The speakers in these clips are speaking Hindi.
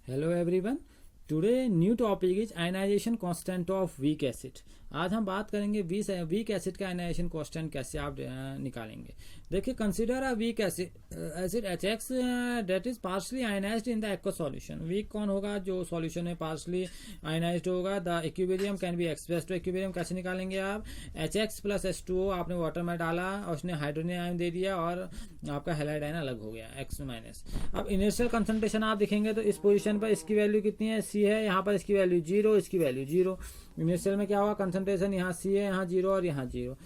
Hello everyone. Today new topic is ionisation constant of weak acid. आज हम बात करेंगे वीक एसिड का आयनाइजेशन कांस्टेंट कैसे आप निकालेंगे। देखिए, consider a weak acid HX that is partially ionised in the aqueous solution. Weak कौन होगा? जो सॉल्यूशन में पार्शली आयनाइज्ड होगा। The equilibrium can be expressed. तो इक्विलिब्रियम कैसे निकालेंगे आप? HX प्लस H2O आपने वाटर में डाला और उसने हाइड्रोजन आयन दे दिया और आपका हैलाइड आयन अलग हो गया X माइनस। अब इनिशियल कंसंट्रेशन आप देखेंगे तो इस पोजीशन पर इसकी वैल्यू कितनी है? C है। यहाँ पर इसकी वैल्यू 0, इसकी वैल्यू 0। इनिशियल में क्या होगा? कंसंट्रेशन यहाँ C है, यहाँ 0 और यहाँ 0।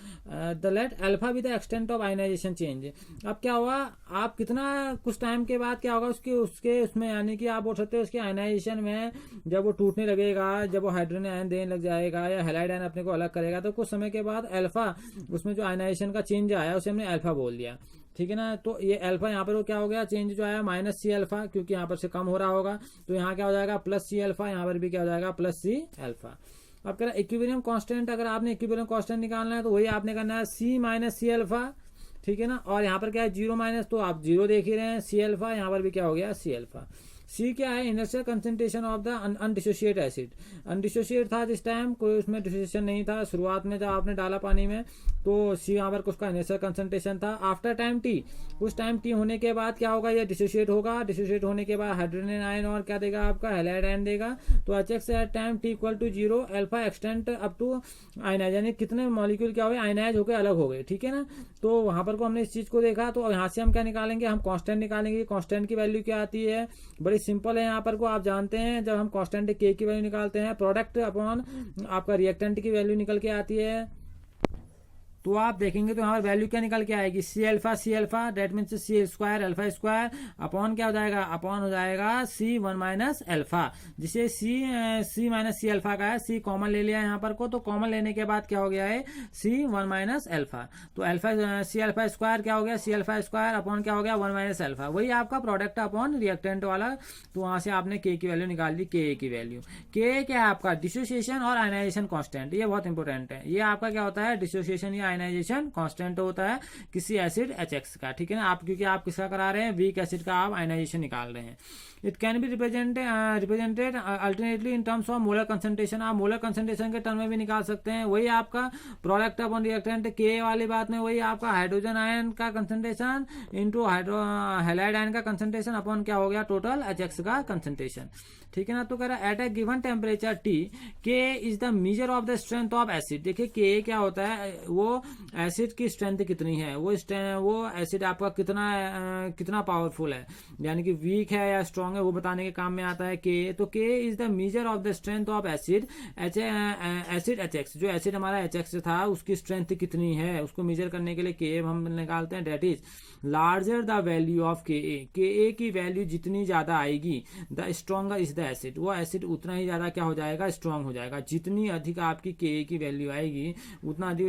The let alpha with the extent of ionisation change. अब क्या होगा? आप कितना कुछ टाइम के बाद क्या होगा उसमें यानी कि आप बोल सकते हो उसके आयनाइजेशन में जब वो टूटने लगेगा, जब वो हाइड्रोजन आयन देने लग जाएगा या हैलाइड आयन अपने को अलग करेगा, तो कुछ समय के बाद अल्फा उसमें जो आयनाइजेशन का चेंज आया उसे हमने अल्फा बोल दिया। ठीक है ना। तो ये अल्फा यहाँ पर वो क्या हो गया? चेंज जो आया -C अल्फा, क्योंकि यहाँ पर से कम हो रहा होगा तो यहाँ क्या हो जाएगा? +C alpha. यहाँ पर भी क्या हो जाएगा? +C alpha. अब कह रहा है इक्विलिब्रियम कांस्टेंट। अगर आपने इक्विलिब्रियम कांस्टेंट निकालना है तो वही आपने करना है C अल्फा। ठीक है ना। और यहाँ पर क्या है? 0 माइनस, तो आप 0 देख ही रहे हैं, C अल्फा। यहाँ पर भी क्या हो गया? C alpha. C क्या है? Initial concentration of the undissociated acid. Undissociated था जिस टाइम, कोई उसमें डिसोसिएशन नहीं था शुरुआत में जब आपने डाला पानी में, तो C यहाँ पर उसका इनर्शियल कंसंट्रेशन था। आफ्टर टाइम T, उस टाइम T होने के बाद क्या होगा? ये डिसोशिएट होगा। डिसोशिएट होने के बाद हाइड्रोजन आयन और क्या देगा? आपका हैलाइड आयन देगा। तो HX at time T equal to 0 alpha extent up to ionise, यानी कितने मॉलिक्यूल क्या हुए? आयनाइज होकर अलग हो गए। ठीक है ना। तो वहां पर को हमने इस चीज को देखा। तो यहाँ से हम क्या निकालेंगे? हम कांस्टेंट निकालेंगे। कांस्टेंट की वैल्यू क्या आती है? बड़ी सिंपल है। यहाँ पर को आप जानते हैं, जब हम कांस्टेंट K की वैल्यू निकालते हैं, प्रोडक्ट अपॉन आपका रिएक्टेंट की वैल्यू निकल के आती है। तो आप देखेंगे तो यहाँ पर वैल्यू क्या निकल के आएगी? C alpha that means C square alpha square upon क्या हो जाएगा? अपॉन हो जाएगा C1 माइनस अल्फा, जिसे C माइनस C अल्फा का है। C कॉमन ले लिया यहाँ पर को, तो कॉमन लेने के बाद क्या हो गया है? C1 minus alpha. तो अल्फा C अल्फा स्क्वायर क्या हो गया? C अल्फा स्क्वायर अपॉन क्या हो गया? 1 माइनस अल्फा। वही आपका प्रोडक्ट अपॉन रिएक्टेंट वाला। तो वहां से आपने K की वैल्यू निकाल दी। Ka की वैल्यू K क्या है? आपका डिसोसिएशन और आयनाइजेशन कांस्टेंट। ये बहुत इंपॉर्टेंट है। ये आपका क्या होता है? डिसोसिएशन या आयनाइजेशन कांस्टेंट होता है किसी एसिड HX का। ठीक है ना। आप क्योंकि आप किसका करा रहे हैं? वीक एसिड का आप आयनाइजेशन निकाल रहे हैं। It can be represented alternately in terms of molar concentration. आप मोलर कंसंट्रेशन के टर्म में भी निकाल सकते हैं। वही आपका प्रोडक्ट अपॉन रिएक्टेंट K वाली बात में वही आपका हाइड्रोजन आयन का कंसंट्रेशन इंटू हैलाइड आयन का कंसंट्रेशन अपॉन क्या हो गया? टोटल HX का कंसंट्रेशन। ठीक है ना। तो कह रहा है at a given temperature T K is the measure of the strength of acid. देखिए K क्या होता है? वो एसिड की स्ट्रेंथ कितनी है, वो एसिड आपका कितना पावरफुल है, यानी कि वीक है या स्ट्रांग है, वो बताने के काम में आता है K। तो K is the measure of the strength of acid acid HX। जो एसिड हमारा HX था उसकी स्ट्रेंथ कितनी है, उसको मेजर करने के लिए K हम निकालते हैं। That is larger the value of Ka की वैल्यू जितनी ज्यादा आएगी, the stronger is the acid. वो एसिड उतना ही ज्यादा क्या हो जाएगा? स्ट्रांग हो जाएगा। जितनी अधिक आपकी Ka की वैल्यू आएगी उतना अधिक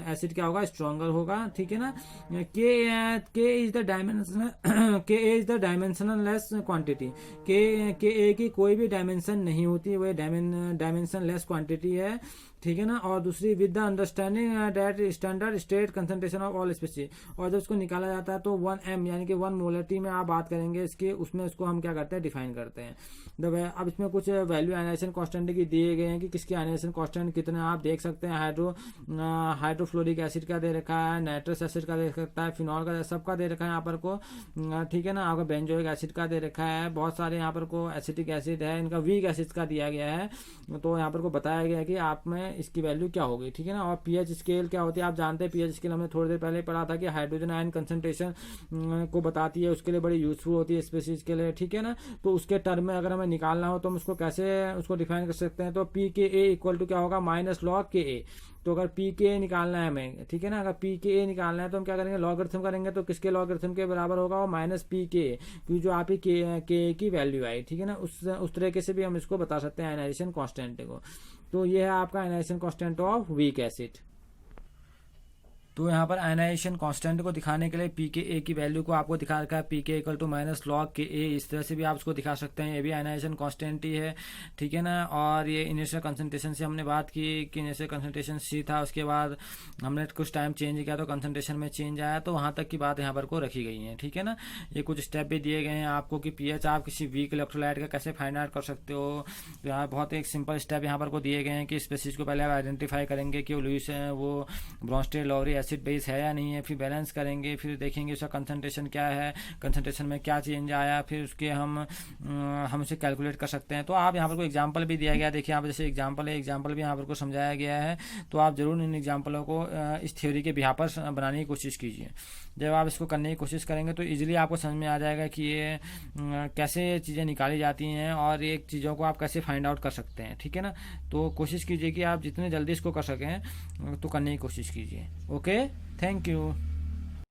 एसिड क्या होगा? स्ट्रॉन्गर होगा। ठीक है ना। K is the dimensionless quantity. Ka की कोई भी डायमेंशन नहीं होती, वह डायमेंशनलेस क्वांटिटी है। ठीक है ना। और दूसरी with the understanding that standard state concentration of all species. और जब उसको निकाला जाता है तो 1m यानी कि 1 मोलरिटी में आप बात करेंगे इसके, उसमें उसको हम क्या करते हैं? डिफाइन करते हैं। अब इसमें कुछ वैल्यू आयनाइजेशन कांस्टेंट की दिए गए हैं कि किसकी आयनाइजेशन कांस्टेंट कितने आप देख सकते हैं। हाइड्रोफ्लोरिक एसिड का दे रखा है, नाइट्रस एसिड का दे सकता है, फिनॉल का, सबका दे रखा है यहाँ पर को। ठीक है ना। आपका बेंजोइक एसिड का दे रखा है, बहुत सारे यहाँ पर को एसिटिक एसिड है, इनका वीक एसिड का दिया गया है। तो यहाँ पर को बताया गया है कि आप में इसकी वैल्यू क्या होगी। ठीक है ना। और पीएच स्केल क्या होती है? आप जानते हैं पीएच स्केल हमने थोड़ी देर पहले पढ़ा था कि हाइड्रोजन आयन कंसंट्रेशन को बताती है, उसके लिए बड़ी यूजफुल होती है स्पीसीज के लिए। ठीक है ना। तो उसके टर्म में अगर हमें निकालना हो तो हम उसको कैसे उसको डिफाइन कर सकते हैं? तो Pka इक्वल टू क्या होगा? -log Ka। तो अगर Pka निकालना है हमें, ठीक है ना, अगर Pka निकालना है तो हम क्या करेंगे? लॉगरिथम करेंगे। तो किसके लॉगरिथम के बराबर होगा? वो -Pka, क्योंकि जो आपकी Ka की वैल्यू आई। ठीक है ना। उस तरीके से भी हम इसको बता सकते हैं आयनाइजेशन कांस्टेंट को। तो ये है आपका ionisation constant of weak acid. तो यहाँ पर आयनाइजेशन कांस्टेंट को दिखाने के लिए पी के ए की वैल्यू को आपको दिखा रखा है, पी के इक्वल टू माइनस लॉग के ए, इस तरह से भी आप उसको दिखा सकते हैं। ये भी आयनाइजेशन कांस्टेंट ही है, ठीक है ना। और ये इनिशियल कंसंट्रेशन से हमने बात की कि इनिशियल कंसंट्रेशन सी था, उसके बाद हमने कुछ टाइम चेंज किया तो कंसंट्रेशन में चेंज आया, तो वहाँ तक की बात यहाँ पर को रखी गई है, ठीक है ना। ये कुछ स्टेप भी दिए गए हैं आपको कि पीएच आप किसी वीक इलेक्ट्रोलाइट का कैसे फाइंड आउट कर सकते हो। यहाँ बहुत एक सिंपल स्टेप यहाँ पर को दिए गए हैं कि स्पेसीज को पहले आप आइडेंटिफाई करेंगे कि वो लुईस है, वो ब्रोंस्टेड लॉरी एसिड बेस है या नहीं है, फिर बैलेंस करेंगे, फिर देखेंगे उसका कंसंट्रेशन क्या है, कंसंट्रेशन में क्या चेंज आया, फिर उसके हम उसे कैलकुलेट कर सकते हैं। तो आप यहाँ पर कोई एग्जांपल भी दिया गया, देखिए यहाँ पर जैसे एग्जांपल है, एग्जांपल भी यहाँ पर को समझाया गया है, तो आप जरूर इन एग्जांपलों को इस थ्योरी के बिहार पर बनाने की कोशिश कीजिए। जब आप इसको करने की कोशिश करेंगे तो इजीली आपको समझ में आ जाएगा कि ये कैसे चीज़ें निकाली जाती हैं और एक चीज़ों को आप कैसे फाइंड आउट कर सकते हैं, ठीक है ना। तो कोशिश कीजिए कि आप जितने जल्दी इसको कर सकें तो करने की कोशिश कीजिए। Okay, thank you.